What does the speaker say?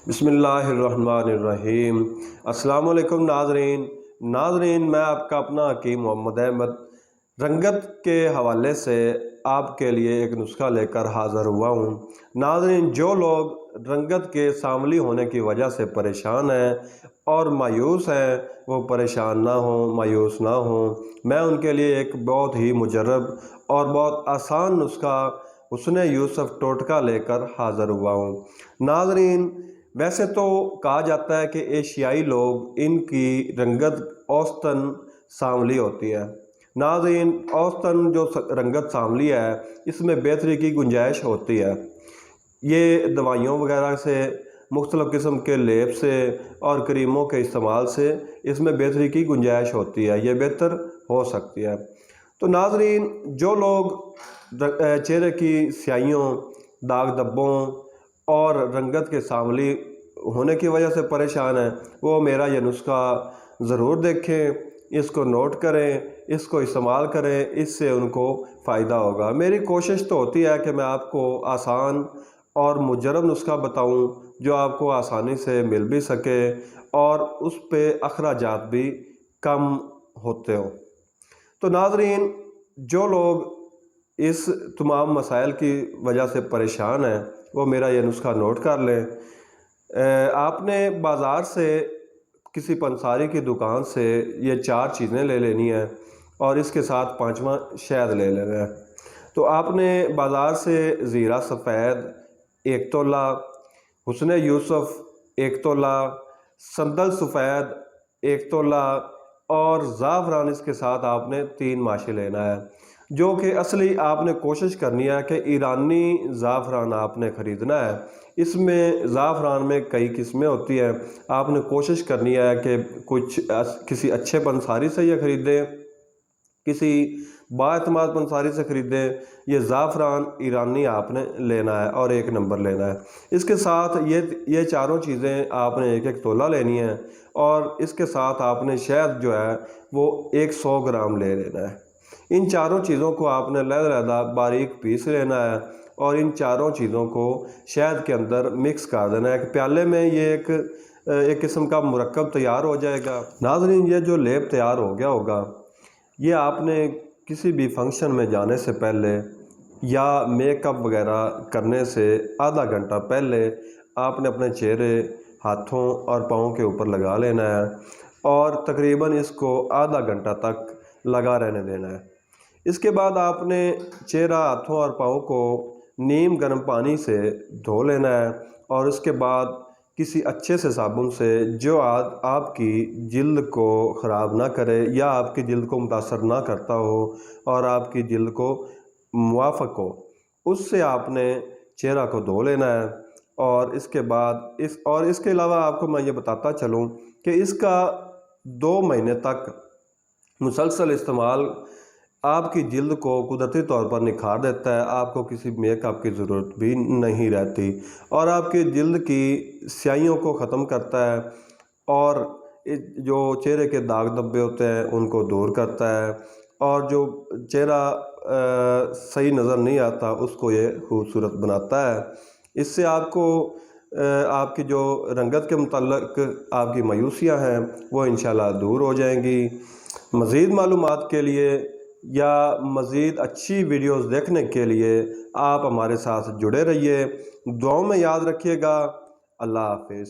بسم اللہ الرحمن الرحیم۔ السلام علیکم ناظرین، میں آپ کا اپنا حکیم محمد احمد رنگت کے حوالے سے آپ کے لیے ایک نسخہ لے کر حاضر ہوا ہوں۔ ناظرین، جو لوگ رنگت کے سانولی ہونے کی وجہ سے پریشان ہیں اور مایوس ہیں، وہ پریشان نہ ہوں، مایوس نہ ہوں۔ میں ان کے لیے ایک بہت ہی مجرب اور بہت آسان نسخہ حسن یوسف ٹوٹکا لے کر حاضر ہوا ہوں۔ ناظرین، ویسے تو کہا جاتا ہے کہ ایشیائی لوگ ان کی رنگت اوسطاً سانولی ہوتی ہے۔ ناظرین، اوسطاً جو رنگت سانولی ہے، اس میں بہتری کی گنجائش ہوتی ہے۔ یہ دوائیوں وغیرہ سے، مختلف قسم کے لیپ سے اور کریموں کے استعمال سے اس میں بہتری کی گنجائش ہوتی ہے، یہ بہتر ہو سکتی ہے۔ تو ناظرین، جو لوگ چہرے کی سیاہیوں، داغ دھبوں اور رنگت کے سانولی ہونے کی وجہ سے پریشان ہیں، وہ میرا یہ نسخہ ضرور دیکھیں، اس کو نوٹ کریں، اس کو استعمال کریں، اس سے ان کو فائدہ ہوگا۔ میری کوشش تو ہوتی ہے کہ میں آپ کو آسان اور مجرب نسخہ بتاؤں جو آپ کو آسانی سے مل بھی سکے اور اس پہ اخراجات بھی کم ہوتے ہوں۔ تو ناظرین، جو لوگ اس تمام مسائل کی وجہ سے پریشان ہیں، وہ میرا یہ نسخہ نوٹ کر لیں۔ آپ نے بازار سے، کسی پنساری کی دکان سے یہ 4 چیزیں لے لینی ہیں اور اس کے ساتھ 5واں شہد لے لینا ہے۔ تو آپ نے بازار سے زیرہ سفید 1 تولہ، حسن یوسف 1 تولہ، سندل سفید 1 تولہ اور زعفران اس کے ساتھ آپ نے 3 ماشے لینا ہے، جو کہ اصلی آپ نے کوشش کرنی ہے کہ ایرانی زعفران آپ نے خریدنا ہے۔ اس میں زعفران میں کئی قسمیں ہوتی ہیں، آپ نے کوشش کرنی ہے کہ کسی اچھے پنساری سے یہ خریدیں، کسی با اعتماد پنساری سے خریدیں۔ یہ زعفران ایرانی آپ نے لینا ہے اور 1 نمبر لینا ہے۔ اس کے ساتھ یہ چاروں چیزیں آپ نے 1 تولہ لینی ہیں اور اس کے ساتھ آپ نے شہد جو ہے وہ 100 گرام لے لینا ہے۔ ان چاروں چیزوں کو آپ نے علیحدہ باریک پیس لینا ہے اور ان چاروں چیزوں کو شہد کے اندر مکس کر دینا ہے۔ ایک پیالے میں یہ ایک قسم کا مرکب تیار ہو جائے گا۔ ناظرین، یہ جو لیپ تیار ہو گیا ہوگا، یہ آپ نے کسی بھی فنکشن میں جانے سے پہلے یا میک اپ وغیرہ کرنے سے آدھا گھنٹہ پہلے آپ نے اپنے چہرے، ہاتھوں اور پاؤں کے اوپر لگا لینا ہے اور تقریباً اس کو آدھا گھنٹہ تک لگا رہنے دینا ہے۔ اس کے بعد آپ نے چہرہ، ہاتھوں اور پاؤں کو نیم گرم پانی سے دھو لینا ہے اور اس کے بعد کسی اچھے سے صابن سے، جو آپ کی جلد کو خراب نہ کرے یا آپ کی جلد کو متاثر نہ کرتا ہو اور آپ کی جلد کو موافق ہو، اس سے آپ نے چہرہ کو دھو لینا ہے۔ اور اس کے بعد اس کے علاوہ آپ کو میں یہ بتاتا چلوں کہ اس کا 2 مہینے تک مسلسل استعمال آپ کی جلد کو قدرتی طور پر نکھار دیتا ہے، آپ کو کسی میک اپ کی ضرورت بھی نہیں رہتی اور آپ کی جلد کی سیاہیوں کو ختم کرتا ہے اور جو چہرے کے داغ دھبے ہوتے ہیں ان کو دور کرتا ہے اور جو چہرہ صحیح نظر نہیں آتا اس کو یہ خوبصورت بناتا ہے۔ اس سے آپ کو آپ کی جو رنگت کے متعلق آپ کی مایوسیاں ہیں وہ انشاءاللہ دور ہو جائیں گی۔ مزید معلومات کے لیے یا مزید اچھی ویڈیوز دیکھنے کے لیے آپ ہمارے ساتھ جڑے رہیے۔ دعاؤں میں یاد رکھیے گا۔ اللہ حافظ۔